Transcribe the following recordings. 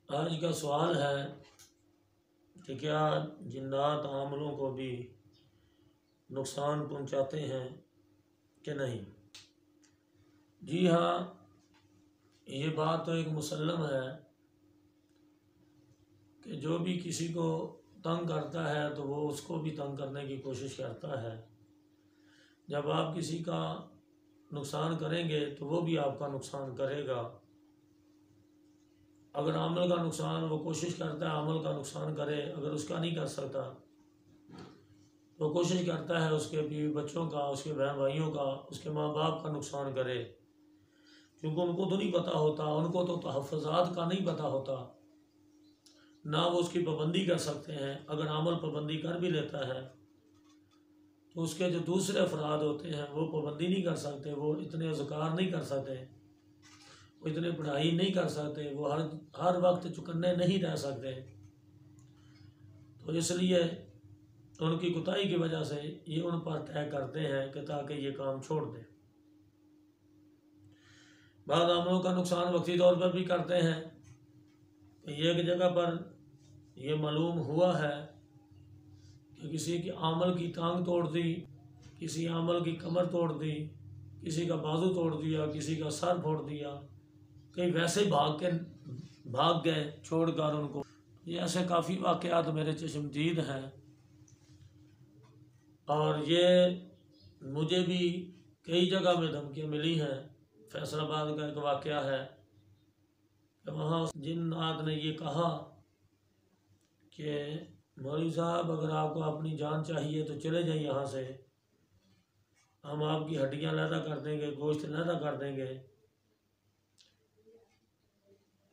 आज का सवाल है कि क्या जिन्नात आमलों को भी नुकसान पहुंचाते हैं कि नहीं। जी हाँ, ये बात तो एक मुसल्लम है कि जो भी किसी को तंग करता है तो वो उसको भी तंग करने की कोशिश करता है। जब आप किसी का नुकसान करेंगे तो वो भी आपका नुकसान करेगा। अगर आमल का नुकसान वो कोशिश करता है आमल का नुकसान करे, अगर उसका नहीं कर सकता तो कोशिश करता है उसके बीवी बच्चों का, उसके बहन भाइयों का, उसके माँ बाप का नुकसान करे, क्योंकि उनको तो नहीं पता होता, उनको तो तहफ़्फ़ुज़ात का नहीं पता होता, ना वो उसकी पाबंदी कर सकते हैं। अगर आमल पाबंदी कर भी लेता है तो उसके जो दूसरे अफराद होते हैं वो पाबंदी नहीं कर सकते, वो इतने अज़कार नहीं कर सकते, वो इतने पढ़ाई नहीं कर सकते, वो हर वक्त चुकन्ने नहीं रह सकते। तो इसलिए उनकी कुताही की वजह से ये उन पर तय करते हैं कि ताकि ये काम छोड़ दें। बाद आमलों का नुकसान वक्ती तौर पर भी करते हैं। तो एक जगह पर यह मालूम हुआ है कि किसी की आमल की टांग तोड़ दी, किसी आमल की कमर तोड़ दी, किसी का बाजू तोड़ दिया, किसी का सर फोड़ दिया, कई वैसे भाग गए छोड़कर उनको। ये ऐसे काफ़ी वाक़यात मेरे चश्मदीद हैं और ये मुझे भी कई जगह में धमकियाँ मिली हैं। फैसलाबाद का एक वाक़या है कि वहाँ जिन्नात ने ये कहा कि मौलवी साहब अगर आपको अपनी जान चाहिए तो चले जाइए यहाँ से, हम आपकी हड्डियाँ लैदा कर देंगे, गोश्त लैदा कर देंगे।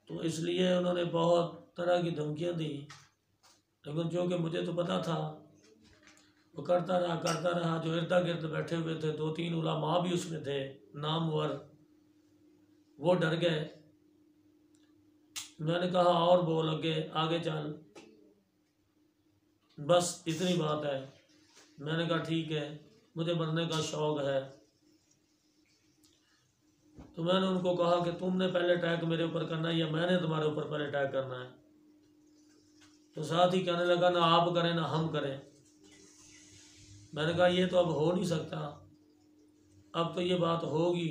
तो इसलिए उन्होंने बहुत तरह की धमकियाँ दी, लेकिन जो कि मुझे तो पता था, वो करता रहा। जो इर्दा गिर्द बैठे हुए थे, 2-3 उलमा भी उसमें थे नामवर, वो डर गए। मैंने कहा और बोल आगे चल, बस इतनी बात है। मैंने कहा ठीक है, मुझे मरने का शौक़ है। तो मैंने उनको कहा कि तुमने पहले अटैक मेरे ऊपर करना है या मैंने तुम्हारे ऊपर पहले अटैक करना है। तो साथ ही कहने लगा ना आप करें ना हम करें। मैंने कहा ये तो अब हो नहीं सकता, अब तो ये बात होगी।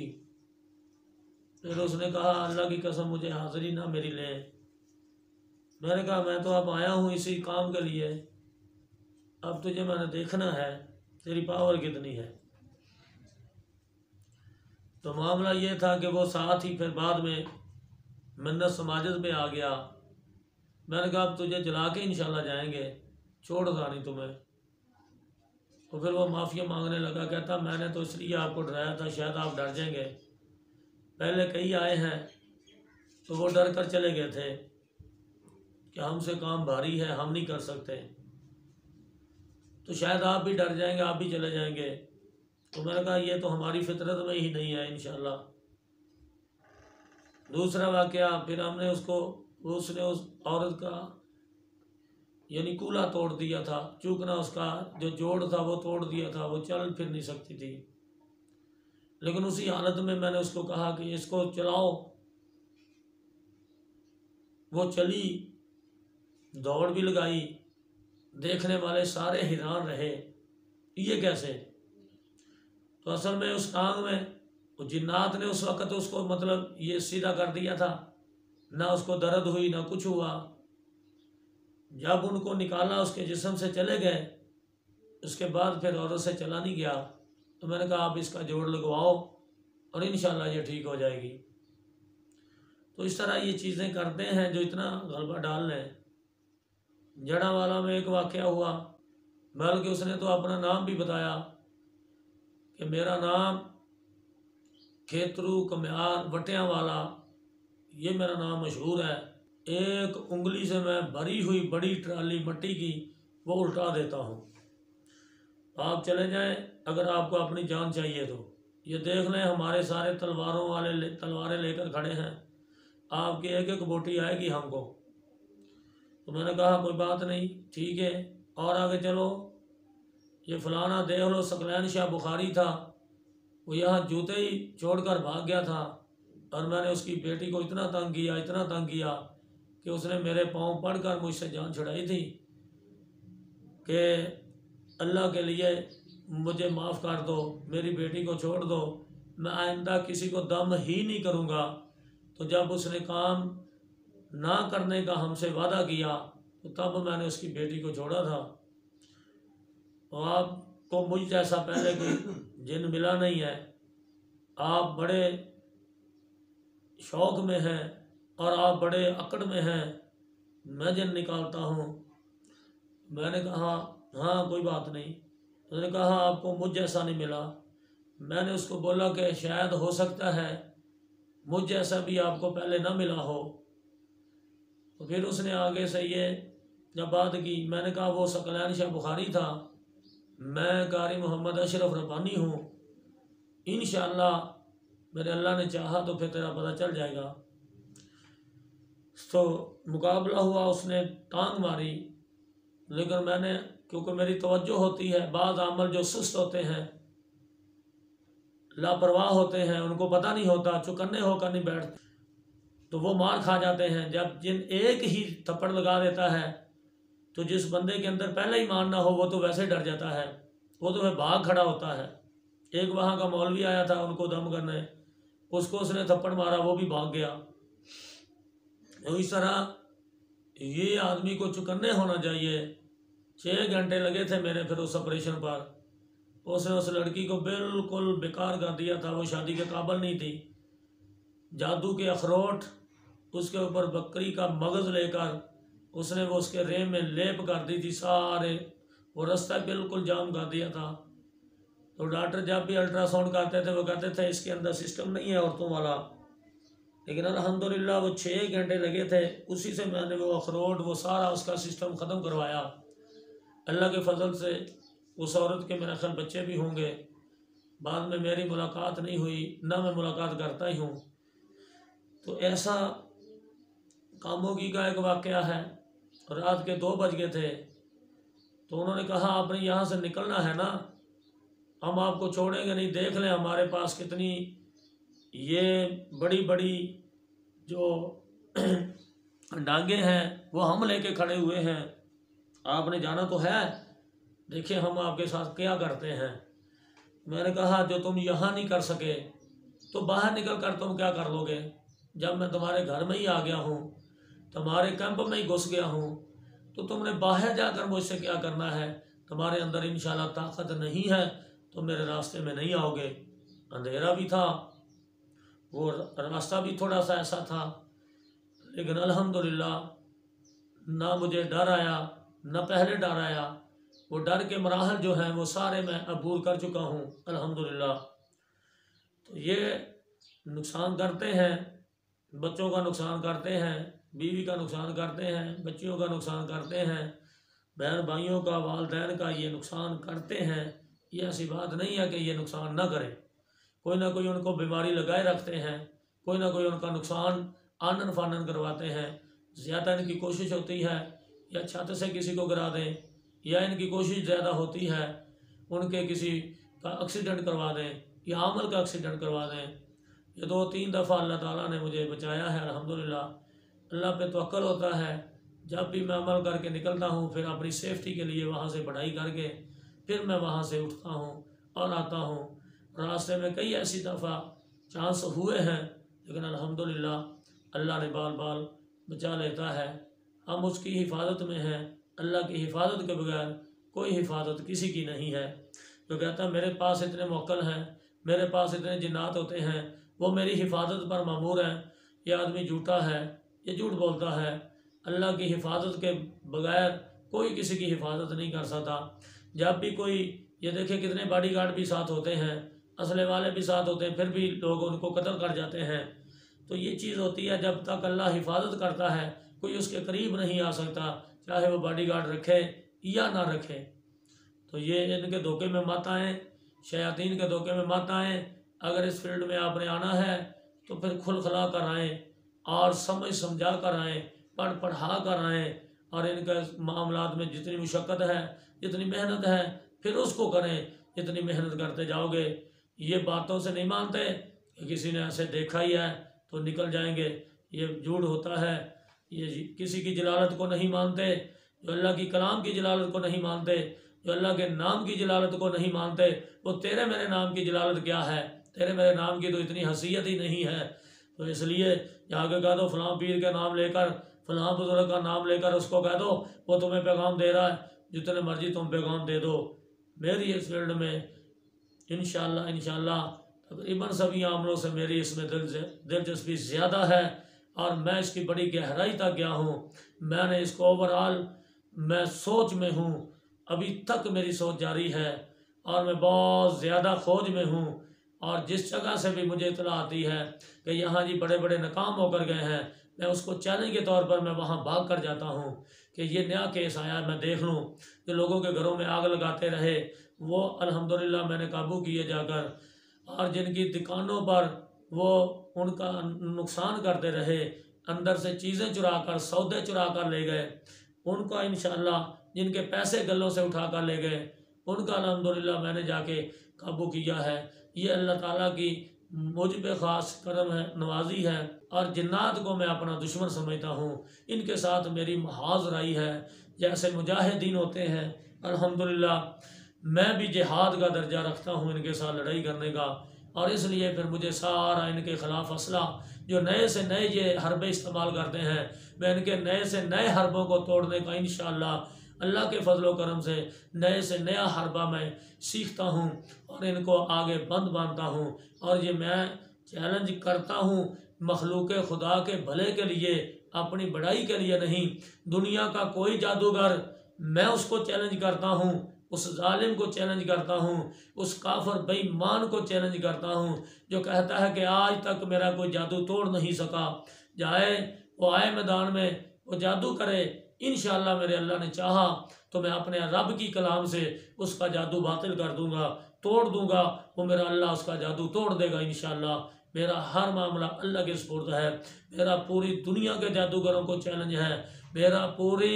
फिर उसने कहा अल्लाह की कसम मुझे हाज़िरी ना मेरी ले। मैंने कहा मैं तो अब आया हूँ इसी काम के लिए, अब तुझे मैंने देखना है तेरी पावर कितनी है। तो मामला ये था कि वो साथ ही फिर बाद में मन्नत समाजत में आ गया। मैंने कहा अब तुझे जला के इंशाल्लाह जाएंगे, छोड़ता नहीं तुम्हें। तो फिर वो माफ़िया मांगने लगा, कहता मैंने तो इसलिए आपको डराया था शायद आप डर जाएंगे। पहले कई आए हैं तो वो डर कर चले गए थे कि हमसे काम भारी है, हम नहीं कर सकते, तो शायद आप भी डर जाएंगे, आप भी चले जाएंगे। तो मैंने कहा ये तो हमारी फितरत में ही नहीं है इंशाल्लाह। दूसरा वाक़या, फिर हमने उसने उस औरत का यानी कूल्हा तोड़ दिया था, चूकना उसका जो जोड़ था वो तोड़ दिया था, वो चल फिर नहीं सकती थी। लेकिन उसी हालत में मैंने उसको कहा कि इसको चलाओ। वो चली, दौड़ भी लगाई, देखने वाले सारे हैरान रहे, ये कैसे। तो असल में उस टांग में वो जिन्नात ने उस वक़्त उसको मतलब ये सीधा कर दिया था, ना उसको दर्द हुई ना कुछ हुआ। जब उनको निकाला उसके जिस्म से चले गए, उसके बाद फिर औरत से चला नहीं गया। तो मैंने कहा आप इसका जोड़ लगवाओ और इंशाल्लाह ये ठीक हो जाएगी। तो इस तरह ये चीज़ें करते हैं जो इतना गलबा डाल लें। जड़ावाला में एक वाक़या हुआ, बल्कि उसने तो अपना नाम भी बताया कि मेरा नाम खेतरू कम्यार वटियां वाला, ये मेरा नाम मशहूर है। एक उंगली से मैं भरी हुई बड़ी ट्राली मट्टी की वो उल्टा देता हूँ। आप चले जाएं अगर आपको अपनी जान चाहिए तो। ये देख लें हमारे सारे तलवारें लेकर खड़े हैं, आपकी एक एक बोटी आएगी हमको। तो मैंने कहा कोई बात नहीं, ठीक है, और आगे चलो। ये फलाना देख लो सकलैन शाह बुखारी था, वो यहाँ जूते ही छोड़कर भाग गया था और मैंने उसकी बेटी को इतना तंग किया कि उसने मेरे पाँव पढ़कर मुझसे जान छुड़ाई थी कि अल्लाह के लिए मुझे माफ़ कर दो, मेरी बेटी को छोड़ दो, मैं आइंदा किसी को दम ही नहीं करूँगा। तो जब उसने काम ना करने का हमसे वादा किया तो तब मैंने उसकी बेटी को छोड़ा था। और आपको मुझ जैसा पहले कोई जिन मिला नहीं है, आप बड़े शौक़ में हैं और आप बड़े अकड़ में हैं, मैं जिन निकालता हूँ। मैंने कहा हाँ कोई बात नहीं। उसने कहा आपको मुझ जैसा नहीं मिला। मैंने उसको बोला कि शायद हो सकता है मुझ जैसा भी आपको पहले ना मिला हो। तो फिर उसने आगे से ये जब बात की, मैंने कहा वो सकलैन शाह बुखारी था, मैं कारी मोहम्मद अशरफ रब्बानी हूँ, इंशाअल्लाह मेरे अल्लाह ने चाहा तो फिर तेरा पता चल जाएगा। तो मुकाबला हुआ, उसने टांग मारी, लेकिन मैंने, क्योंकि मेरी तवज्जो होती है, बाज़ अमल जो सुस्त होते हैं, लापरवाह होते हैं, उनको पता नहीं होता, चौकन्ने होकर नहीं बैठते, तो वो मार खा जाते हैं। जब जिन एक ही थप्पड़ लगा देता है तो जिस बंदे के अंदर पहले ही मान ना हो वो तो वैसे डर जाता है, वो तो वह भाग खड़ा होता है। एक वहाँ का मौलवी आया था उनको दम करने, उसको उसने थप्पड़ मारा, वो भी भाग गया। तो इस तरह ये आदमी को चौकन्ने होना चाहिए। 6 घंटे लगे थे मेरे फिर उस ऑपरेशन पर। उसने उस लड़की को बिल्कुल बेकार कर दिया था, वो शादी के काबिल नहीं थी। जादू के अखरोट, उसके ऊपर बकरी का मगज़ लेकर उसने वो उसके रेम में लेप कर दी थी सारे, वो रास्ता बिल्कुल जाम कर दिया था। तो डॉक्टर जब भी अल्ट्रासाउंड करते थे वो कहते थे इसके अंदर सिस्टम नहीं है औरतों वाला, लेकिन अल्हम्दुलिल्लाह वो 6 घंटे लगे थे, उसी से मैंने वो अखरोट वो सारा उसका सिस्टम ख़त्म करवाया। अल्लाह के फजल से उस औरत के मेरा ख्याल बच्चे भी होंगे। बाद में मेरी मुलाकात नहीं हुई, ना मैं मुलाकात करता ही हूँ। तो ऐसा कामोगी का एक वाक़या है। रात के 2 बज गए थे, तो उन्होंने कहा आपने यहाँ से निकलना है ना, हम आपको छोड़ेंगे नहीं, देख लें हमारे पास कितनी ये बड़ी बड़ी जो डांगे हैं वो हम लेके खड़े हुए हैं, आपने जाना तो है, देखिए हम आपके साथ क्या करते हैं। मैंने कहा जो तुम यहाँ नहीं कर सके तो बाहर निकल कर तुम क्या कर लोगे। जब मैं तुम्हारे घर में ही आ गया हूँ, तुम्हारे कैंप में ही घुस गया हूँ, तो तुमने बाहर जाकर मुझसे क्या करना है। तुम्हारे अंदर इंशाल्लाह ताकत नहीं है तो मेरे रास्ते में नहीं आओगे। अंधेरा भी था, वो रास्ता भी थोड़ा सा ऐसा था, लेकिन अल्हम्दुलिल्लाह ना मुझे डर आया न पहले डर आया। वो डर के मराहल जो हैं वो सारे मैं अबूर कर चुका हूँ अल्हम्दुलिल्लाह। तो ये नुकसान करते हैं, बच्चों का नुकसान करते हैं, बीवी का नुकसान करते हैं, बच्चियों का नुकसान करते हैं, बहन भाइयों का, वालदैन का ये नुकसान करते हैं। ये ऐसी बात नहीं है कि ये नुकसान ना करें, कोई ना कोई उनको बीमारी लगाए रखते हैं, कोई ना कोई उनका नुकसान आनन फानन करवाते हैं। ज़्यादा इनकी कोशिश होती है या छत से किसी को गिरा दें, या इनकी कोशिश ज़्यादा होती है उनके किसी का एक्सीडेंट करवा दें या अमल का एक्सीडेंट करवा दें। ये 2-3 दफ़ा अल्लाह ताला ने मुझे बचाया है अल्हम्दुलिल्लाह। अल्लाह पे तवक्कल होता है। जब भी मैं अमल करके निकलता हूँ फिर अपनी सेफ्टी के लिए वहाँ से पढ़ाई करके फिर मैं वहाँ से उठता हूँ और आता हूँ। रास्ते में कई ऐसी दफ़ा चांस हुए हैं, लेकिन अल्हम्दुलिल्लाह अल्लाह ने बाल बाल बचा लेता है। हम उसकी हिफाजत में हैं। अल्लाह की हिफाजत के बगैर कोई हिफाजत किसी की नहीं है। जो कहता है मेरे पास इतने मौक्कल हैं, मेरे पास इतने जिन्नात होते हैं, वो मेरी हिफाजत पर मामूर हैं, ये आदमी झूठा है, ये झूठ बोलता है। अल्लाह की हिफाजत के बगैर कोई किसी की हिफाजत नहीं कर सकता। जब भी कोई, ये देखे कितने बॉडीगार्ड भी साथ होते हैं, असले वाले भी साथ होते हैं, फिर भी लोग उनको कत्ल कर जाते हैं। तो ये चीज़ होती है, जब तक अल्लाह हिफाजत करता है कोई उसके करीब नहीं आ सकता, चाहे वो बॉडीगार्ड रखे या ना रखे। तो ये इनके धोखे में मत आएँ, शयातीन के धोखे में मत आएँ। अगर इस फील्ड में आपने आना है तो फिर खुल खला कर आएँ और समझ समझा कर आएँ, पढ़ा कर आएँ, और इनके मामलात में जितनी मुशक्क़त है, जितनी मेहनत है, फिर उसको करें। जितनी मेहनत करते जाओगे, ये बातों से नहीं मानते कि किसी ने ऐसे देखा ही है तो निकल जाएंगे, ये झूठ होता है। ये किसी की जलालत को नहीं मानते, जो अल्लाह की कलाम की जलालत को नहीं मानते, जो अल्लाह के नाम की जलालत को नहीं मानते, वो तेरे मेरे नाम की जलालत क्या है? तेरे मेरे नाम की तो इतनी हसीयत ही नहीं है। तो इसलिए जाके कह दो फलां पीर का नाम लेकर, फलां बुजुर्ग का नाम लेकर उसको कह दो, वो तुम्हें पैगाम दे रहा है, जितने मर्जी तुम पैगाम दे दो। मेरी इस फील्ड में इंशाल्लाह तकरीबन सभी आमलों से मेरी इसमें दिलचस्पी ज़्यादा है और मैं इसकी बड़ी गहराई तक गया हूँ। मैंने इसको ओवरऑल मैं सोच में हूँ, अभी तक मेरी सोच जारी है और मैं बहुत ज़्यादा खोज में हूँ। और जिस जगह से भी मुझे इतला आती है कि यहाँ जी बड़े बड़े नाकाम होकर गए हैं, मैं उसको चैलेंज के तौर पर मैं वहाँ भाग कर जाता हूँ कि ये नया केस आया, मैं देख लूँ। जो लोगों के घरों में आग लगाते रहे वो अल्हम्दुलिल्लाह मैंने काबू किए जाकर, और जिनकी दुकानों पर वो उनका नुकसान करते रहे, अंदर से चीज़ें चुरा कर, सौदे चुरा कर ले गए, उनका इंशाल्लाह, जिनके पैसे गलों से उठा कर ले गए, उनका अल्हम्दुलिल्लाह मैंने जाके काबू किया है। ये अल्लाह ताला की मुझ पे ख़ास करम है, नवाजी है। और जिन्नात को मैं अपना दुश्मन समझता हूँ, इनके साथ मेरी महाज राई है। जैसे मुजाहिदीन होते हैं, अल्हम्दुलिल्लाह मैं भी जिहाद का दर्जा रखता हूँ इनके साथ लड़ाई करने का। और इसलिए फिर मुझे सारा इनके ख़िलाफ़ असला, जो नए से नए ये हरबे इस्तेमाल करते हैं, मैं इनके नए से नए हरबों को तोड़ने का इंशाअल्लाह अल्लाह के फजलो करम से नए नया हरबा मैं सीखता हूँ और इनको आगे बंद बांधता हूँ। और ये मैं चैलेंज करता हूँ मखलूक खुदा के भले के लिए, अपनी बड़ाई के लिए नहीं। दुनिया का कोई जादूगर, मैं उसको चैलेंज करता हूँ, उस जालिम को चैलेंज करता हूँ, उस काफर बेईमान को चैलेंज करता हूँ जो कहता है कि आज तक मेरा कोई जादू तोड़ नहीं सका। जाए वो आए मैदान में, वो जादू करे, इंशाअल्लाह मेरे अल्लाह ने चाहा तो मैं अपने रब की कलाम से उसका जादू बातिल कर दूंगा, तोड़ दूंगा। वो मेरा अल्लाह उसका जादू तोड़ देगा इंशाअल्लाह। मेरा हर मामला अल्लाह के सुपुर्द है। मेरा पूरी दुनिया के जादूगरों को चैलेंज है, मेरा पूरी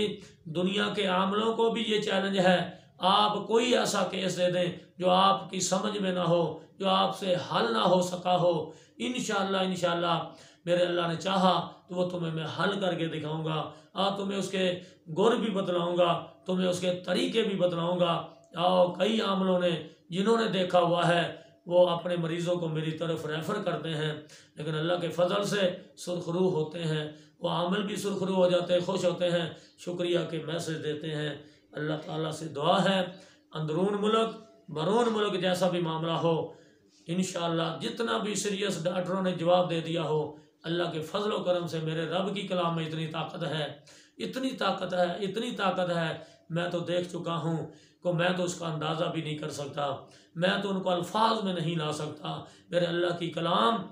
दुनिया के आमलों को भी ये चैलेंज है। आप कोई ऐसा केस दे दें जो आपकी समझ में ना हो, जो आपसे हल ना हो सका हो, इंशाअल्लाह मेरे अल्लाह ने चाहा तो वो तुम्हें मैं हल करके दिखाऊंगा। तुम्हें उसके गुर भी बतलाऊंगा, तुम्हें उसके तरीके भी बतलाऊंगा। और कई आमलों ने जिन्होंने देखा हुआ है वो अपने मरीज़ों को मेरी तरफ रेफ़र करते हैं, लेकिन अल्लाह के फजल से सुरखरू होते हैं, वो आमल भी सुरखरू हो जाते हैं, खुश होते हैं, शुक्रिया के मैसेज देते हैं। अल्लाह ताला से दुआ है अंदरून मुल्क बरून मुल्क जैसा भी मामला हो, इंशाअल्लाह जितना भी सीरियस डॉक्टरों ने जवाब दे दिया हो, अल्लाह के फजल व करम से मेरे रब की कलाम में इतनी ताकत है, इतनी ताकत है, इतनी ताकत है, मैं तो देख चुका हूँ को मैं तो उसका अंदाज़ा भी नहीं कर सकता, मैं तो उनको अल्फाज में नहीं ला सकता। मेरे अल्लाह की कलाम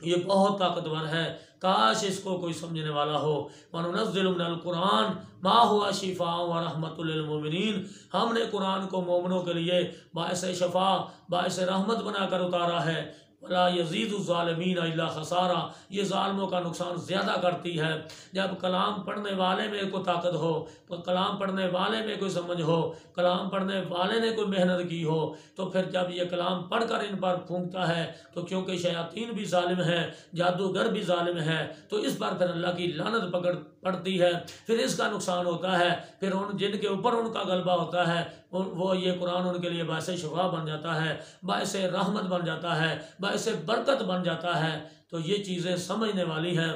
ये बहुत ताकतवर है, काश इसको कोई समझने वाला हो। वनुनज़्ज़िलु मिनल कुरान मा हुवा शिफ़ाअ व रहमतुल लिल मोमिनीन, हमने कुरान को मोमिनों के लिए बाइस शफा, बाइस रहमत बनाकर उतारा है। वला यज़ीदु ज़ालिमीन इल्ला खसारा, ये ज़ालिमों का नुकसान ज़्यादा करती है। जब कलाम पढ़ने वाले में कोई ताकत हो, तो कलाम पढ़ने वाले में कोई समझ हो, कलाम पढ़ने वाले ने कोई मेहनत की हो, तो फिर जब ये कलाम पढ़कर इन पर फूंकता है, तो क्योंकि शयातीन भी ज़ालिम हैं, जादूगर भी ज़ालिम है, तो इस पर फिर अल्लाह की लानत पकड़ पड़ती है, फिर इसका नुकसान होता है, फिर उन जिनके ऊपर उनका गलबा होता है वो ये कुरान उनके लिए बाइस शिफा बन जाता है, बाइस रहमत बन जाता है, बाइस बरकत बन जाता है। तो ये चीज़ें समझने वाली हैं।